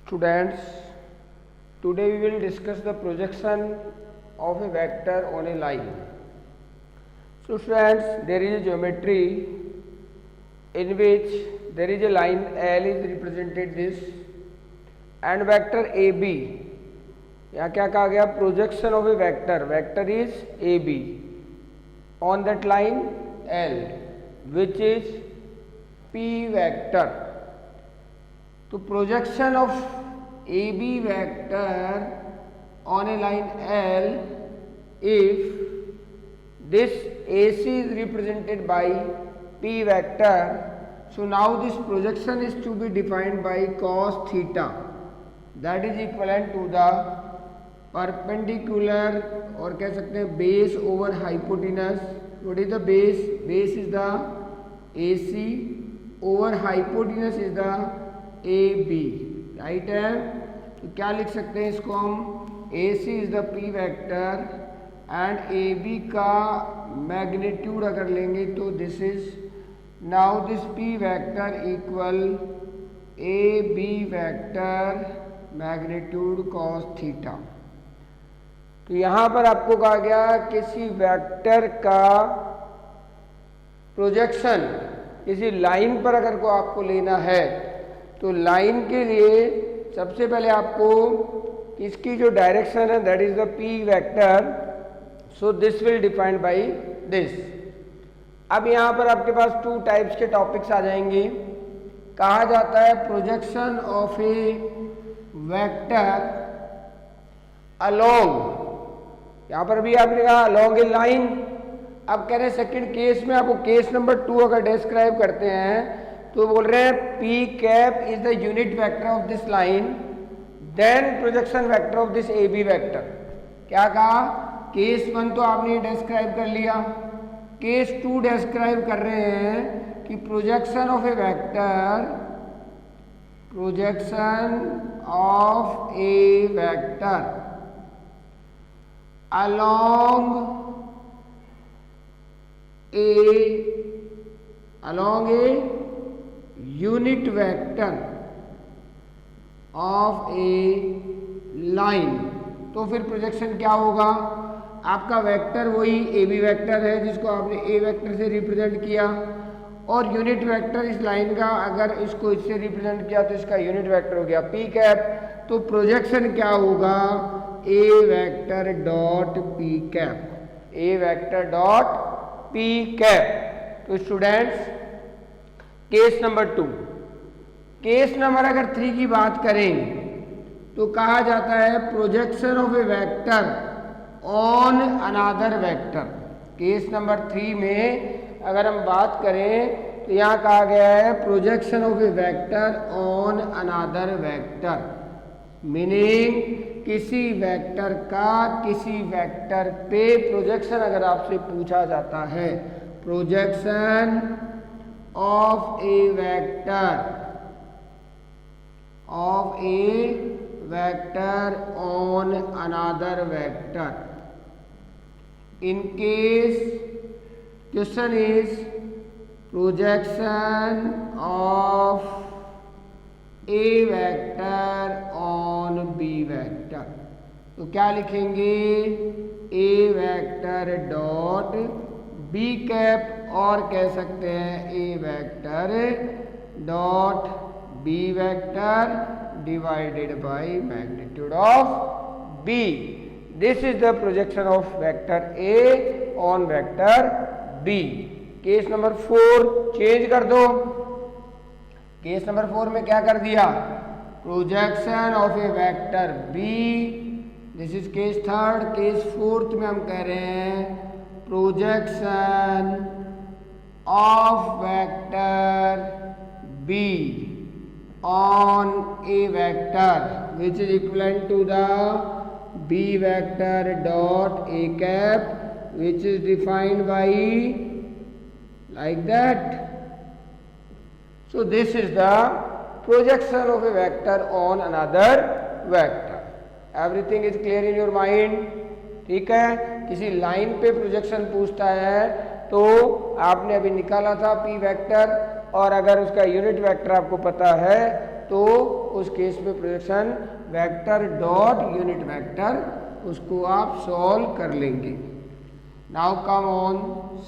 Students, today we will discuss the projection of a vector on a line. So students, there is a geometry in which there is a line L is represented this and vector AB. यहाँ क्या कहा गया? Projection of a vector is AB on that line L, which is P vector. तो projection of AB vector on a line L, if this AC is represented by P vector, so now this projection is to be defined by cos theta, that is equivalent to the perpendicular और कह सकते हैं base over hypotenuse. What is the base? Base is the AC over hypotenuse is the AB, right है? तो क्या लिख सकते हैं इसको हम? AC is the P vector and AB का मैग्नीट्यूड अगर लेंगे तो this is now this P vector equal AB vector magnitude cos theta. तो यहां पर आपको कहा गया किसी वेक्टर का प्रोजेक्शन किसी लाइन पर अगर को आपको लेना है तो लाइन के लिए सबसे पहले आपको इसकी जो डायरेक्शन है that is the P vector. So this will defined by this. अब यहां पर आपके पास टू टाइप्स के टॉपिक्स आ जाएंगे. कहा जाता है projection of A vector along. यहां पर भी आपने कहा अलोंग ए लाइन. अब कह रहे हैं सेकंड केस में आपको केस नंबर 2 अगर डिस्क्राइब करते हैं तो बोल रहे हैं P cap is the unit vector of this line, then projection vector of this AB vector. क्या कहा? केस 1 तो आपने डिस्क्राइब कर लिया. केस 2 डिस्क्राइब कर रहे हैं कि projection of A vector, projection of A vector along a unit vector of a line. तो फिर प्रोजेक्शन क्या होगा? आपका वेक्टर वही AB वेक्टर है जिसको आपने A वेक्टर से रिप्रेजेंट किया और यूनिट वेक्टर इस लाइन का अगर इसको इससे रिप्रेजेंट किया तो इसका यूनिट वेक्टर हो गया P कैप. तो प्रोजेक्शन क्या होगा? A vector dot P cap, A vector dot P cap. तो students case number 2. Case number अगर 3 की बात करें तो कहा जाता है projection of A vector on another vector. Case number 3 में अगर हम बात करें तो यहाँ कहा गया है projection of A vector on another vector, meaning किसी वेक्टर का किसी वेक्टर पे प्रोजेक्शन अगर आपसे पूछा जाता है. Projection of A vector on another vector. In case question is projection of A vector on B vector. तो क्या लिखेंगे? A vector dot B cap और कह सकते हैं A vector dot B vector divided by magnitude of B. This is the projection of vector A on vector B. Case number 4 change कर दो. Case number 4 में क्या कर दिया? Projection of A vector B. This is case 3. Case 4 में हम कह रहे हैं projection of vector B on A vector which is equivalent to the B vector dot A cap which is defined by like that. So this is the projection of a vector on another vector. Everything is clear in your mind? ठीक है. किसी line पे projection पूछता है तो आपने अभी निकाला था P वेक्टर और अगर उसका यूनिट वेक्टर आपको पता है तो उस केस में projection vector dot unit vector उसको आप सॉल्व कर लेंगे। Now come on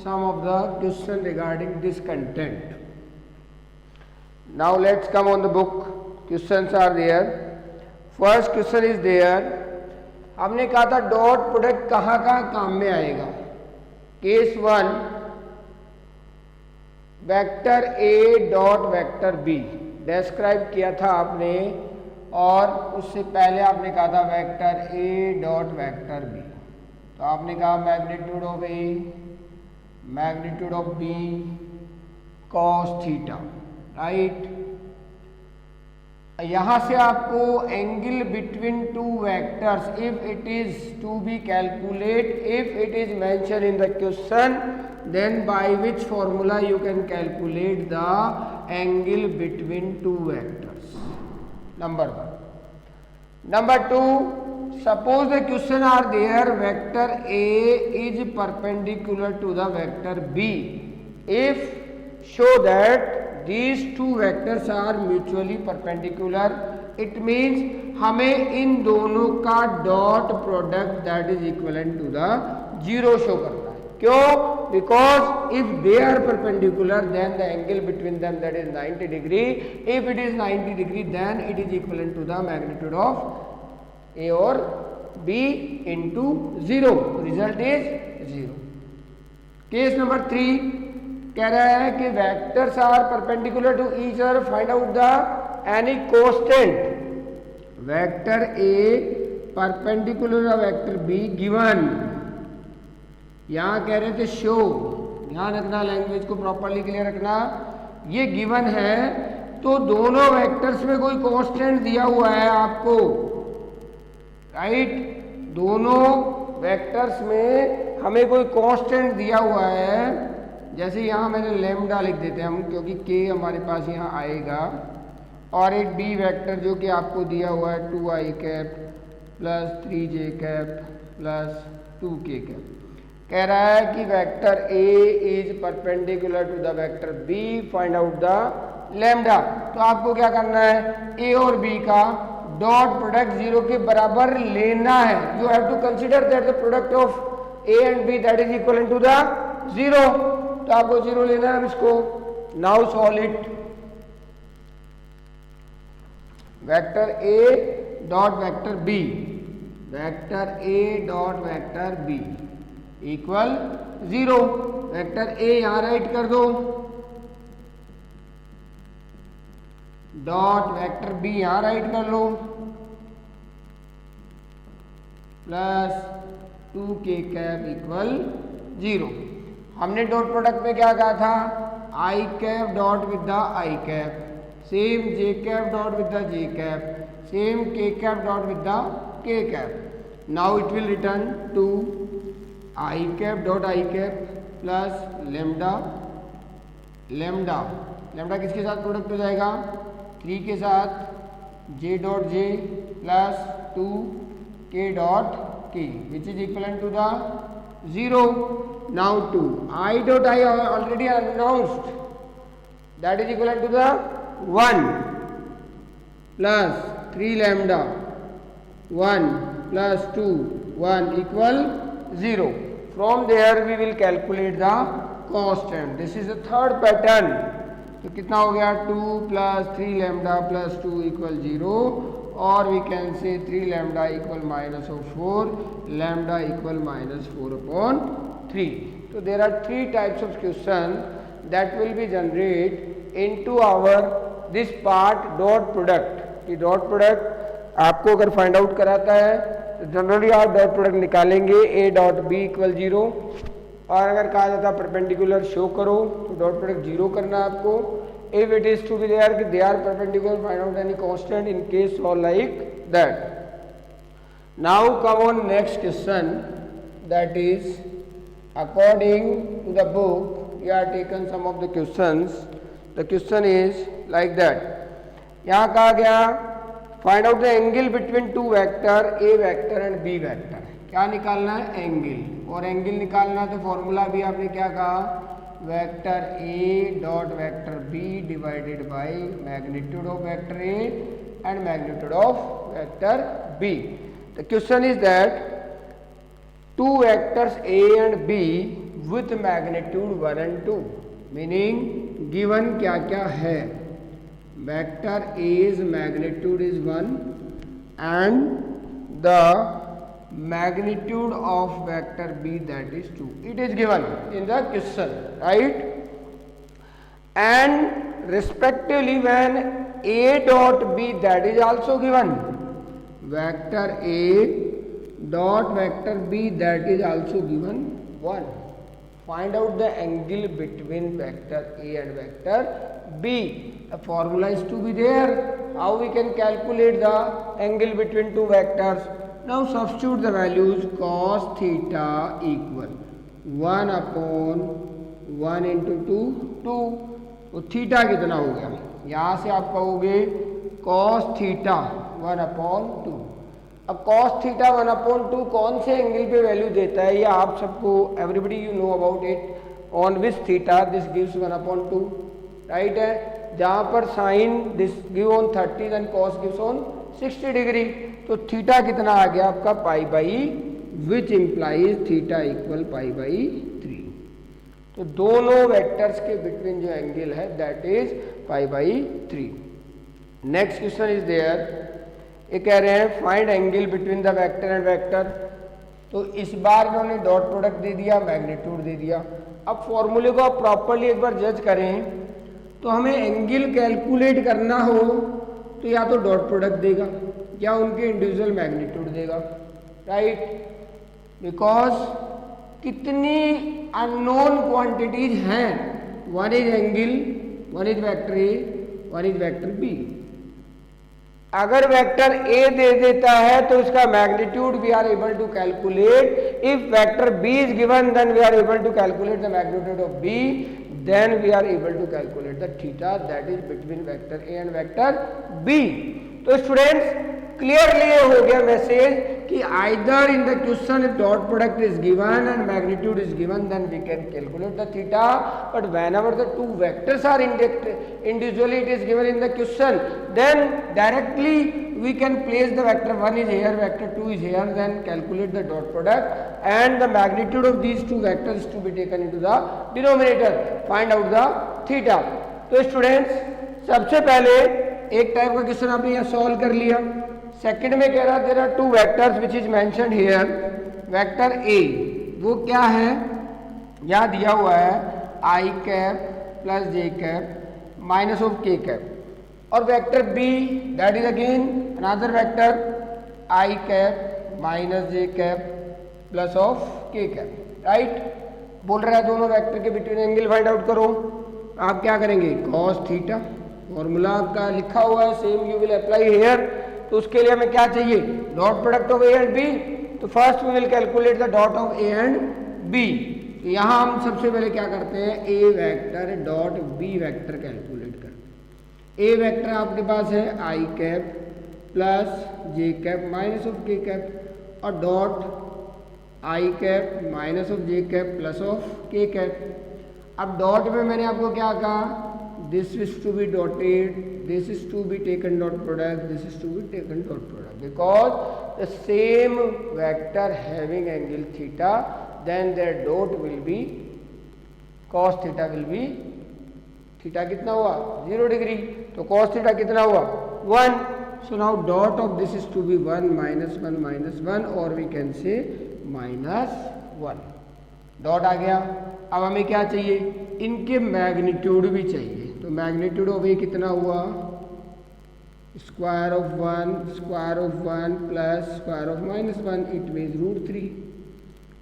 some of the question regarding this content. Now let's come on the book. Questions are there. First question is there, हमने कहा था डॉट प्रोडक्ट कहाँ कहाँ काम में आएगा। Case 1, vector A dot vector B describe किया था आपने, और उससे पहले आपने कहा था vector A dot vector B. तो आपने कहा magnitude of A, magnitude of B, cos theta, right. यहां से आपको angle between two vectors if it is to be calculate, if it is mention in the question, then by which formula you can calculate the angle between two vectors. Number 1. Number 2, suppose the question are there, vector A is perpendicular to the vector B. If show that these two vectors are mutually perpendicular, it means हमें इन दोनों का dot product that is equivalent to the 0 show करना है। क्यों? Because if they are perpendicular, then the angle between them that is 90 degree. If it is 90 degree, then it is equivalent to the magnitude of A or B into 0. Result is 0. Case number 3 कह रहा है कि vectors are perpendicular to each other. Find out the any constant. Vector A perpendicular to vector B given. यहाँ कह रहे थे show, ध्यान रखना, लैंग्वेज को प्रॉपरली क्लियर रखना। ये गिवन है तो दोनों वेक्टर्स में कोई कांस्टेंट दिया हुआ है आपको, राइट। दोनों वेक्टर्स में हमें कोई कांस्टेंट दिया हुआ है। जैसे यहाँ मैंने लैम्डा लिख देते हैं हम, क्योंकि के हमारे पास यहाँ आएगा, और एक बी वेक्टर जो कि आपको दिया हुआ है 2i cap plus 3j cap plus 2k cap. कह रहा है कि vector A is perpendicular to the vector B, find out the lambda. तो आपको क्या करना है, A और B का डॉट प्रोडक्ट 0 के बराबर लेना है। You have to consider that the product of A and B that is equal to the 0। तो आपको 0 लेना है इसको। Now solve it. Vector A dot vector B, vector A dot vector B equal 0। Vector A यहां write कर दो, dot vector B यहां write कर लो, प्लस 2k कैप इक्वल 0। हमने डॉट प्रोडक्ट में क्या कहा था, I cap dot with the I cap, same J cap dot with the J cap, same K cap dot with the K cap. Now it will return to I cap dot I cap plus lambda, lambda lambda किसके साथ product हो जाएगा, 3 के साथ J dot j plus 2 K dot K, which is equal to the 0। Now 2 I dot I already announced that is equal to the 1 plus 3 lambda 1 plus 2 1 equal 0। From there we will calculate the constant. This is the third pattern. तो कितना हो गया, 2 plus 3 lambda plus 2 equal 0, और we can say 3 lambda equal minus of 4, lambda equal minus 4/3। तो there are 3 types of question that will be generate into our this part dot product। कि dot product आपको अगर find out कराता है तो generally आप dot product निकालेंगे ए dot B equal 0, और अगर कहा जाता है परपेंडिकुलर शो करो तो डॉट प्रोडक्ट 0 करना है आपको। If it is to be there कि they are perpendicular, find out any constant in case और like that. Now come on next question, that is according to the book we are taken some of the questions. The question is like that, यहाँ कहा गया find out the angle between two vector A vector and B vector. क्या निकालना है, angle, और angle निकालना है तो फॉर्मूला भी आपने क्या कहा, vector A dot vector B divided by magnitude of vector A and magnitude of vector B. The question is that two vectors A and B with magnitude 1 and 2, meaning given क्या क्या है. Vector A's magnitude is 1 and the magnitude of vector B, that is 2. It is given in the question, right? And respectively when A dot B, that is also given. Vector A dot vector B, that is also given 1. Find out the angle between vector A and vector B. A formula is to be there. How we can calculate the angle between two vectors? Now substitute the values. Cos theta equal 1 upon 1 into 2, 2. तो theta कितना हो गया? यहाँ से आप कहोगे cos theta 1 upon 2. अब cos theta 1 upon 2 कौन से एंगल पे वैल्यू देता है? ये आप सबको everybody you know about it. On which theta this gives 1 upon 2, right है. जहाँ पर sine this give on 30 then cos gives on 60 degree. तो थीटा कितना आ गया आपका? Pi by, which implies theta equal pi by 3. तो दोनों वेक्टर्स के बिटवीन जो एंगल है that is pi by 3. Next question is there. ये कह रहे हैं find angle between the vector and vector. तो इस बार इन्होंने डॉट प्रोडक्ट दे दिया, मैग्नीट्यूड दे दिया. अब फॉर्मूले को आप प्रॉपरली एक बार जज करें तो हमें एंगल कैलकुलेट करना हो तो या तो डॉट प्रोडक्ट देगा या उनके इंडिविजुअल मैग्नीट्यूड देगा, राइट. बिकॉज कितनी अननोन क्वांटिटीज हैं. One is angle, one is vector A, one is vector B. अगर वेक्टर ए दे देता है तो इसका magnitude we are able to calculate. If vector B is given then we are able to calculate the magnitude of B. Then we are able to calculate the theta that is between vector A and vector B. तो students clearly हो गया message कि either in the question if dot product is given and magnitude is given then we can calculate the theta. But whenever the two vectors are individually it is given in the question, then directly we can place the vector 1 is here, vector 2 is here, then calculate the dot product and the magnitude of these two vectors is to be taken into the denominator. Find out the theta. तो students सबसे पहले एक type का question आपने यहाँ solve कर लिया. Second में कह रहा there are two vectors which is mentioned here. Vector A वो क्या है? यहाँ दिया हुआ है I cap plus J cap minus of K cap. और vector B that is again another vector I cap minus J cap plus of K cap, right. बोल रहा है दोनों वेक्टर के बिटवीन एंगल फाइंड आउट करो. आप क्या करेंगे? Cos theta. फॉर्मूला आपका लिखा हुआ है, same you will apply here. तो उसके लिए हमें क्या चाहिए? Dot product of A and B. तो first we will calculate the dot of A and B. तो यहाँ हम सबसे पहले क्या करते हैं? A vector dot B vector calculate करते हैं. ए वेक्टर आपके पास है I cap plus J cap minus of K cap और dot I cap minus of J cap plus of K cap. अब डॉट में मैंने आपको क्या कहा? This is to be dotted, this is to be taken dot product, this is to be taken dot product. Because the same vector having angle theta then their dot will be cos theta will be theta कितना हुआ? 0 degree. तो cos theta कितना हुआ? 1. So now dot of this is to be 1 minus 1 or we can say minus 1. Dot आ गया. अब हमें क्या चाहिए? इनके मैग्नीट्यूड भी चाहिए. तो मैग्नीट्यूड ऑफ ए कितना हुआ? Square of 1 plus square of minus 1 it means √3.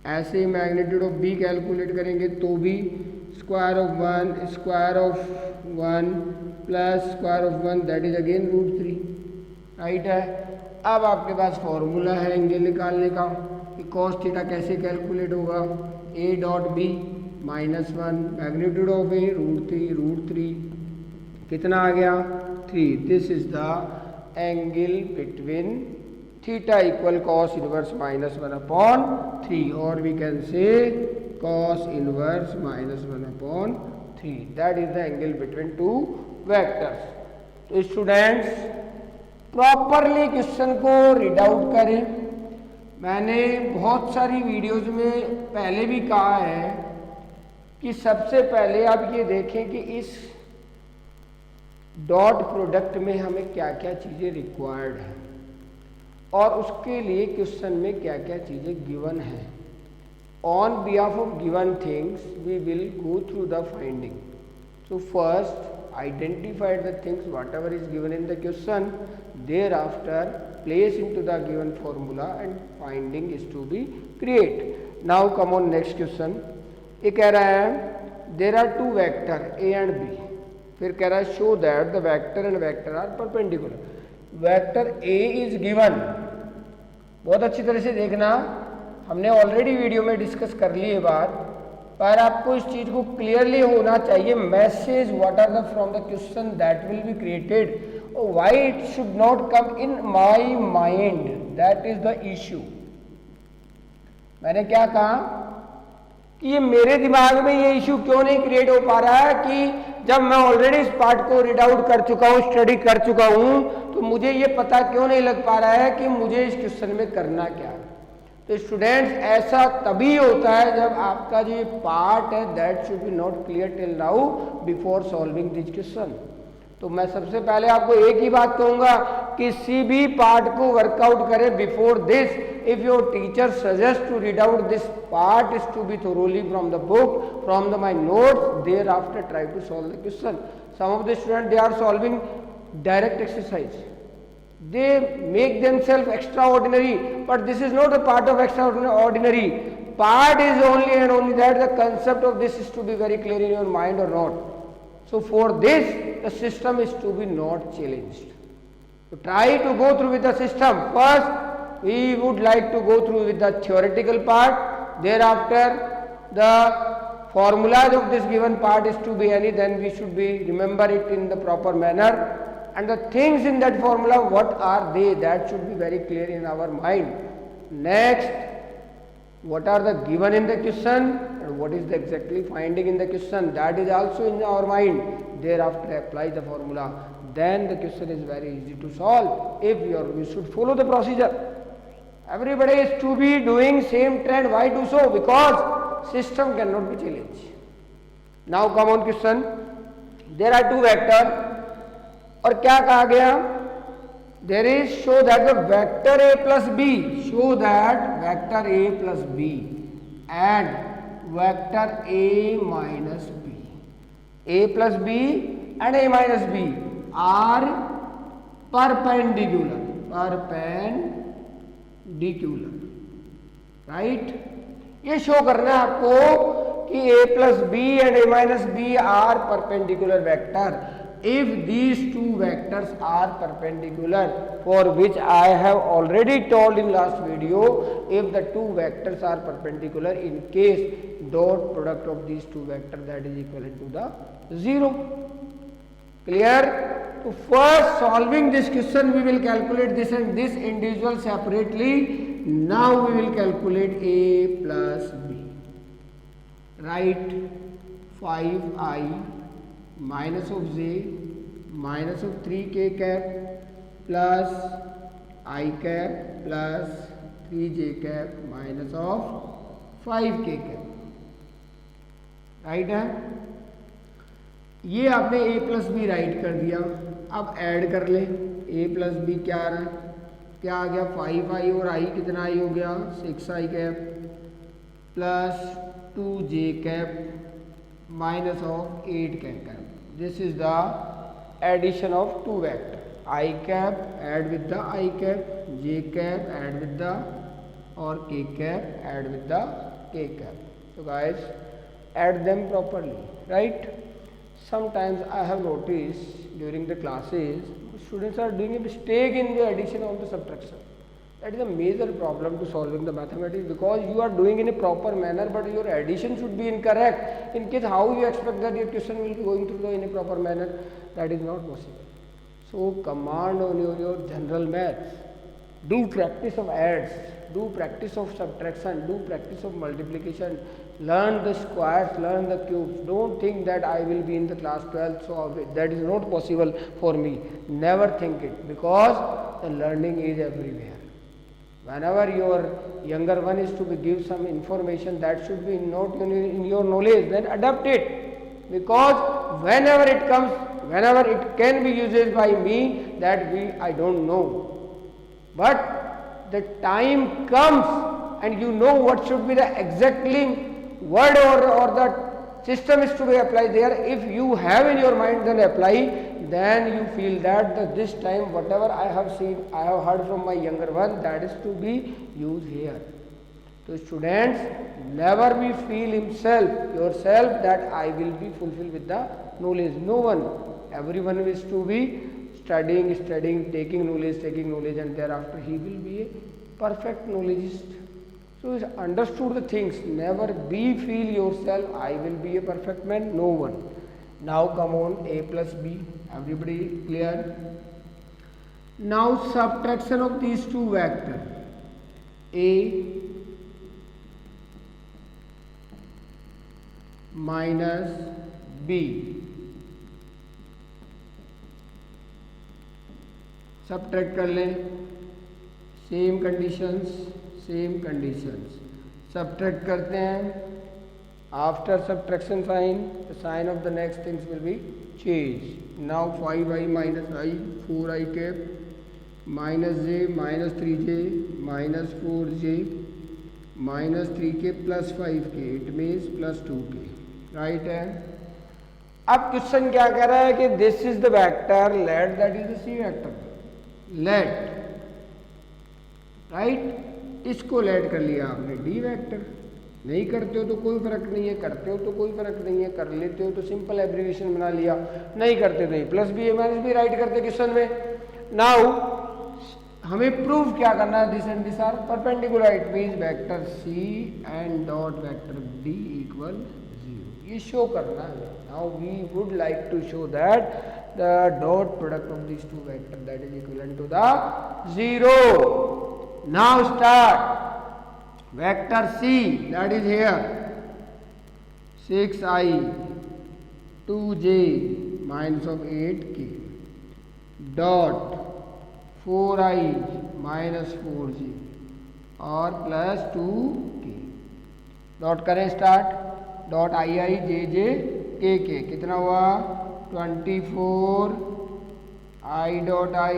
ऐसे मैग्नीट्यूड ऑफ बी कैलकुलेट करेंगे तो भी square of 1 plus square of 1 that is again √3, right है. अब आपके पास फॉर्मूला है एंगल निकालने का कि कॉस थीटा कैसे कैलकुलेट होगा. A dot B minus 1 magnitude of A √3 कितना आ गया? 3. This is the angle between theta equal cos inverse minus 1 upon 3, or we can say cos inverse minus 1 upon 3. That is the angle between two vectors. तो students properly question को read out करें. मैंने बहुत सारी videos में पहले भी कहा है कि सबसे पहले आप ये देखें कि इस डॉट प्रोडक्ट में हमें क्या क्या चीज़ें रिक्वायर्ड हैं और उसके लिए क्वेश्चन में क्या क्या चीज़ें गिवन हैं. On behalf of given things we will go through the finding. So first identify the things whatever is given in the question, thereafter place into the given formula and finding is to be create. Now come on next question. ये कह रहा है there are two vector a and b. फिर कह रहा है show that the vector and vector are perpendicular. Vector a is given. बहुत अच्छी तरह से देखना, हमने ऑलरेडी वीडियो में डिस्कस कर ली है बात, पर आपको इस चीज को क्लियरली होना चाहिए. Message what are the from the question that will be created, why it should not come in my mind, that is the issue. मैंने क्या कहा कि ये मेरे दिमाग में ये इश्यू क्यों नहीं क्रिएट हो पा रहा है कि जब मैं ऑलरेडी इस पार्ट को रीड आउट कर चुका हूं, स्टडी कर चुका हूं, तो मुझे ये पता क्यों नहीं लग पा रहा है कि मुझे इस क्वेश्चन में करना क्या है. तो स्टूडेंट्स ऐसा तभी होता है जब आपका जो पार्ट है that should B not clear till now before solving this question. तो मैं सबसे पहले आपको एक ही बात कहूंगा, किसी भी पार्ट को वर्कआउट करें before this. If your teacher suggest to read out this part is to be thoroughly from the book, from the my notes, there after try to solve the question. Some of the student they are solving direct exercise. They make themselves extraordinary, but this is not a part of extraordinary. Part is only and only that the concept of this is to be very clear in your mind or not. So for this, the system is to be not challenged. So try to go through with the system. First, we would like to go through with the theoretical part. Thereafter, the formulas of this given part is to be any, then we should be remember it in the proper manner. And the things in that formula, what are they, that should be very clear in our mind. Next, what are the given in the question and what is the exactly finding in the question, that is also in our mind. Thereafter apply the formula, then the question is very easy to solve if you should follow the procedure. Everybody is to be doing same trend. Why do so? Because system cannot be challenged. Now come on question. There are two vectors. और क्या कहा गया, there is show that the vector A plus B, show that vector A plus B and vector A minus B, A plus B and A minus B are perpendicular, right. ये show करना है आपको कि A plus B and A minus B are perpendicular vector. If these two vectors are perpendicular, for which I have already told in last video, if the two vectors are perpendicular, in case dot product of these two vectors that is equivalent to the 0. Clear? So first solving this question we will calculate this and this individual separately. Now we will calculate a plus b. Write 5i minus of j minus of 3k cap plus I cap plus 3j cap minus of 5k cap. Right है, ये आपने a plus B right कर दिया. अब add कर ले, a plus B क्या आ रहा है, क्या आ गया 5i और i कितना i हो गया 6i cap plus 2j cap minus of 8 cap. This is the addition of two vector, I cap add with the I cap, j cap add with the or k cap add with the k cap. So guys, add them properly, right? Sometimes I have noticed during the classes students are doing a mistake in the addition or the subtraction. That is a major problem to solving the mathematics, because you are doing in a proper manner but your addition should be incorrect. In case how you expect that your question will be going through in a proper manner, that is not possible. So command on your general maths, do practice of adds, do practice of subtraction, do practice of multiplication, learn the squares, learn the cubes. Don't think that I will be in the class 12, so that is not possible for me. Never think it, because the learning is everywhere. Whenever your younger one is to give some information that should be not in your knowledge, then adapt it, because whenever it comes, whenever it can be used by me, that I don't know. But the time comes and you know what should be the exactly word or the system is to be applied there. If you have in your mind, then apply, then you feel that this time whatever I have seen, I have heard from my younger one, that is to be used here. So students, never be feel yourself that I will be fulfilled with the knowledge. No one. Everyone is to be studying, taking knowledge, and thereafter he will be a perfect knowledgeist. So understood the things. Never be feel yourself I will be a perfect man. No one. Now come on, a plus b. Everybody clear? Now subtraction of these two vectors, a minus b. Subtract कर लें, same conditions subtract करते हैं. After subtraction sign, the sign of the next things will be change. Now 5i minus I, 4i cap, minus j minus 3j minus 4j minus 3k plus 5k, it means plus 2k. Right है. अब question क्या कह रहा है कि this is the vector let that is the C vector. Let, right, इसको let कर लिया आपने डी वेक्टर. नहीं करते हो तो कोई फर्क नहीं है, करते हो तो कोई फर्क नहीं है, कर लेते हो तो सिंपल एब्रीविएशन बना लिया, नहीं करते तो नहीं plus B minus B write करते क्वेश्चन में. नाउ हमें प्रूव क्या करना है, this and this are perpendicular. It means vector C and dot vector D equal 0, ये शो करना है. Now we would like to show that the dot product of these two vectors, that is equivalent to the 0. Now start. Vector C, that is here, 6i 2j minus of 8k dot 4i minus 4j और plus 2k. Dot करें start. Dot I जे जे के कितना हुआ 24 i dot I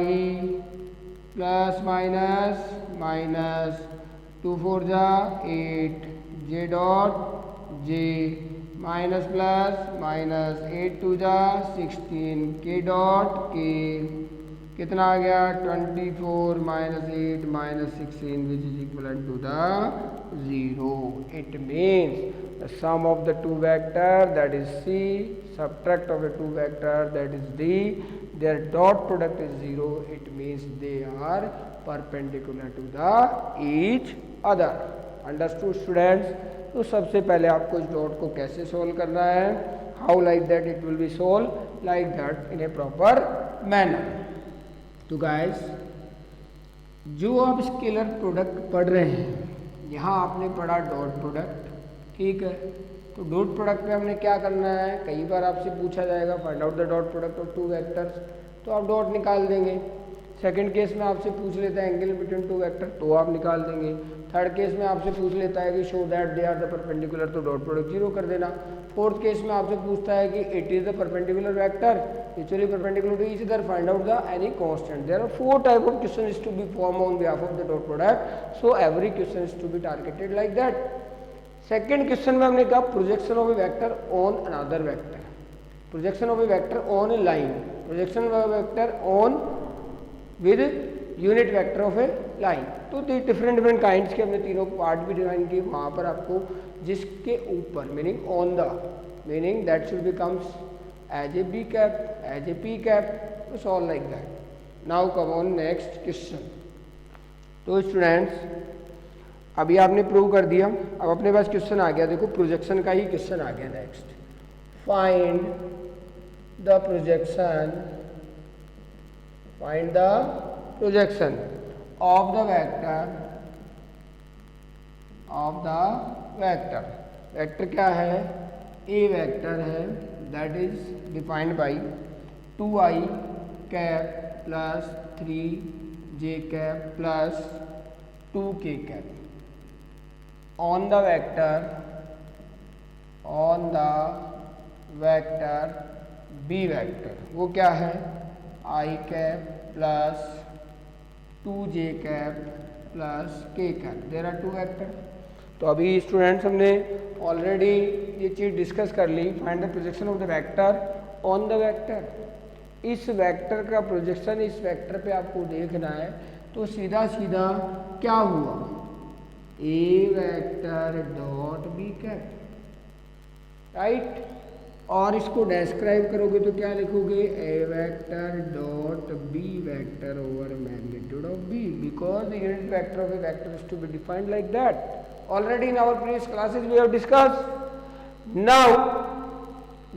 plus minus 2 4 जा 8 j dot j minus plus 8 2 जा 16 k dot k कितना आ गया 24 minus 8 minus 16 which is equivalent to the 0. It means the sum of the two vectors, that is C, subtract of the two vectors, that is D, their dot product is 0. It means they are perpendicular to the each other. Understood students? तो सबसे पहले आपको इस dot को कैसे solve करना है, how like that it will B solve like that in A proper manner. तो गाइस, जो आप स्केलर प्रोडक्ट पढ़ रहे हैं, यहाँ आपने पढ़ा डॉट प्रोडक्ट, ठीक है. तो डॉट प्रोडक्ट में हमने क्या करना है, कई बार आपसे पूछा जाएगा find out the dot product of two vectors, तो आप डॉट निकाल देंगे. सेकंड केस में आपसे पूछ लेता है एंगल बिटवीन टू वेक्टर, तो आप निकाल देंगे. थर्ड केस में आपसे पूछ लेता है कि show that they are the perpendicular, तो डॉट प्रोडक्ट 0 कर देना. फोर्थ केस में आपसे पूछता है कि it is the perpendicular vector, actually perpendicular to each other, find out the any constant. There are 4 type of question is to be form on behalf of the dot product, so every question is to be targeted like that. Second question में हमने कहा projection of A vector on another vector, projection of A vector on a line, projection of A vector on with unit vector of A line. तो different kinds के हमने तीनों part भी define किए. वहाँ पर आपको जिसके ऊपर meaning on the, meaning that should becomes as A B cap, as A P cap, तो solve like that. Now come on next question. तो स्टूडेंट्स, अभी आपने प्रूव कर दिया, अब अपने पास क्वेश्चन आ गया. देखो प्रोजेक्शन का ही क्वेश्चन आ गया. Next, find the projection, find the projection of the vector vector क्या है, ए वेक्टर है, that is defined by 2i cap plus 3j cap plus 2k cap on the vector B vector, वो क्या है i cap plus 2j cap plus k cap, there are two vector. तो अभी students हमने already ये चीज़ discuss कर ली, find the projection of the vector on the vector. इस वेक्टर का प्रोजेक्शन इस वेक्टर पे आपको देखना है, तो सीधा सीधा क्या हुआ, A vector dot B cap, right. और इसको डिस्क्राइब करोगे तो क्या लिखोगे, A vector dot B vector over magnitude of B, because the unit vector of A vector is to be defined like that. Already in our previous classes we have discussed. Now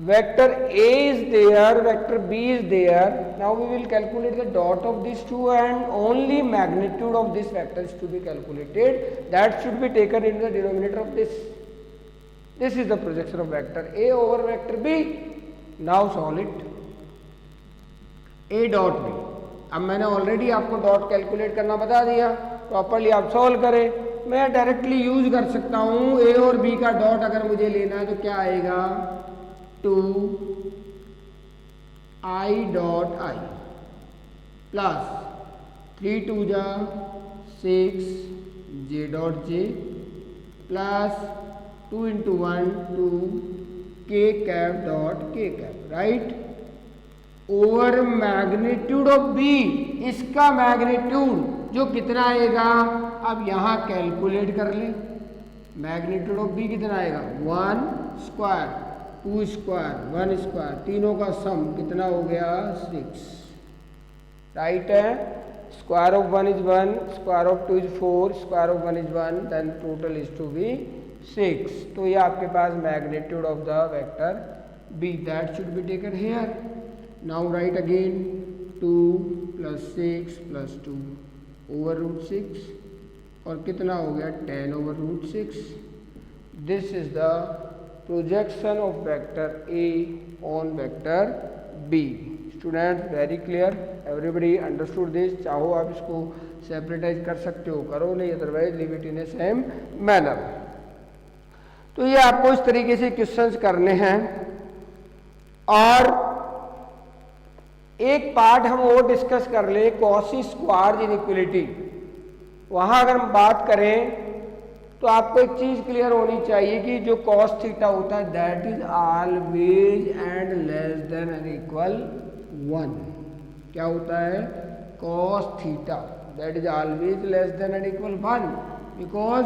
vector A is there, vector B is there. Now we will calculate the dot of these two and only magnitude of this vector is to be calculated. That should be taken in the denominator of this. This is the projection of vector A over vector B. Now solve it. A dot B. अब मैंने already आपको dot calculate करना बता दिया, properly आप solve करें। मैं directly use कर सकता हूँ, ए और बी का डॉट अगर मुझे लेना है तो क्या आएगा, 2i डॉट आई प्लस 3 2 जा 6 j dot j plus 2 into 1 2 k cap dot k cap, right, over magnitude of b, इसका मैग्नीट्यूड जो कितना आएगा, अब यहाँ कैलकुलेट कर ले, मैग्नीट्यूड ऑफ बी कितना आएगा, 1 स्क्वायर 2 स्क्वायर 1 स्क्वायर, तीनों का सम कितना हो गया 6, राइट है। Square of 1 is 1, square of 2 is 4, square of 1 is 1, then total is to be 6। तो ये आपके पास magnitude of the vector B, that should be taken here. Now right again 2 + 6 + 2 over root 6 और कितना हो गया 10 over root 6। This is the projection of vector A on vector B. Students very clear, everybody understood this. चाहो आप इसको सेपरेटाइज कर सकते हो, करो, नहीं otherwise leave it in A same manner. तो ये आपको इस तरीके से क्वेश्चंस करने हैं। और एक पार्ट हम और डिस्कस कर ले, कॉची स्क्वार्ज इनइक्वालिटी। वहां अगर हम बात करें तो आपको एक चीज क्लियर होनी चाहिए कि जो कॉस थीटा होता है that is always and less than and equal 1। क्या होता है, cos theta that is always less than and equal 1, because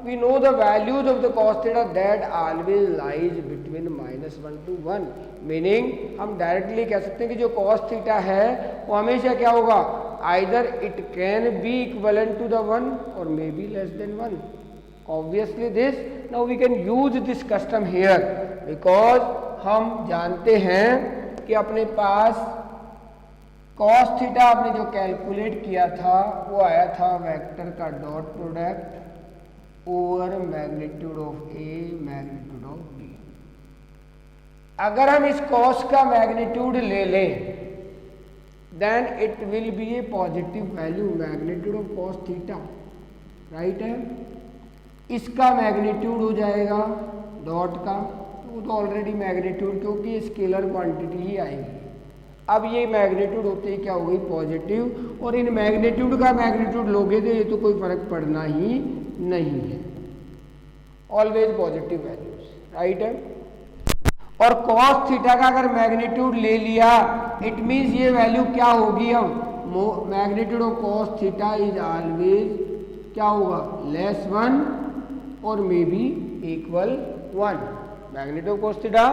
we know the values of the cos theta that always lies between -1 to 1, meaning हम directly कह सकते हैं कि जो cos theta है वो हमेशा क्या होगा, either it can be equivalent to the 1 or maybe less than 1। obviously this now we can use this custom here because हम जानते हैं कि अपने पास cos theta आपने जो कैलकुलेट किया था वो आया था वेक्टर का dot product over magnitude of A magnitude of b. अगर हम इस कॉस का मैग्नीट्यूड ले लें then it will be a positive value, magnitude of cos theta, right है। इसका मैग्नीट्यूड हो जाएगा डॉट का, तो वो तो ऑलरेडी मैग्नीट्यूड, क्योंकि ये स्केलर क्वांटिटी ही आएगी। अब ये मैग्नीट्यूड होते ही क्या हो गई पॉजिटिव, और इन मैग्नीट्यूड का मैग्नीट्यूड लोगे तो ये तो कोई फर्क पड़ना ही नहीं है, ऑलवेज पॉजिटिव वैल्यूज, राइट है। और कॉस थीटा का अगर मैग्नीट्यूड ले लिया इट मीन्स ये वैल्यू क्या होगी, हम magnitude of cos theta is always क्या होगा, लेस 1 और may be equal 1। Magnitude of cos theta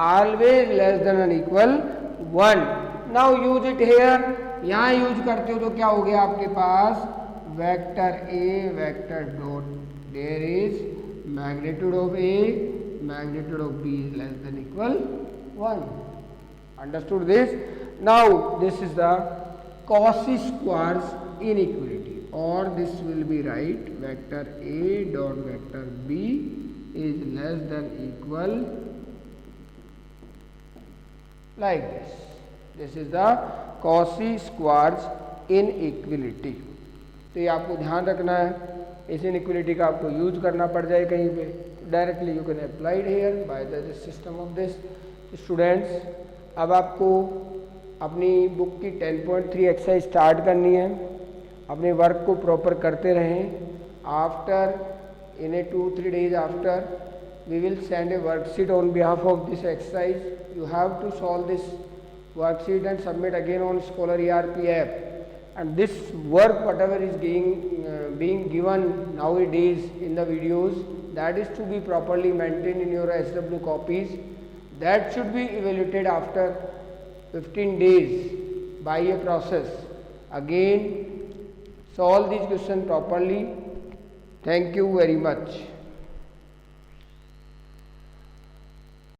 always less than and equal 1। Now use it here, यहाँ यूज करते हो तो क्या हो गया आपके पास vector A vector dot, there is magnitude of A magnitude of B is less than equal 1। Understood this? Now this is the Cauchy squares inequality. or this will be right, vector A dot vector B is less than equal like this. This is the Cauchy-Schwarz inequality. तो ये आपको ध्यान रखना है, इस inequality का आपको use करना पड़ जाए कहीं पे, directly you can applied here by the system of this. Students, अब आपको अपनी बुक की 10.3 एक्सरसाइज स्टार्ट करनी है. अपने वर्क को प्रॉपर करते रहें. After in A 2-3 days after we will send a worksheet on behalf of this exercise. You have to solve this worksheet and submit again on Scholar ERP app. And this work whatever is being given nowadays in the videos, that is to be properly maintained in your SW copies. That should be evaluated after 15 days by a process. Again, solve this question properly. Thank you very much.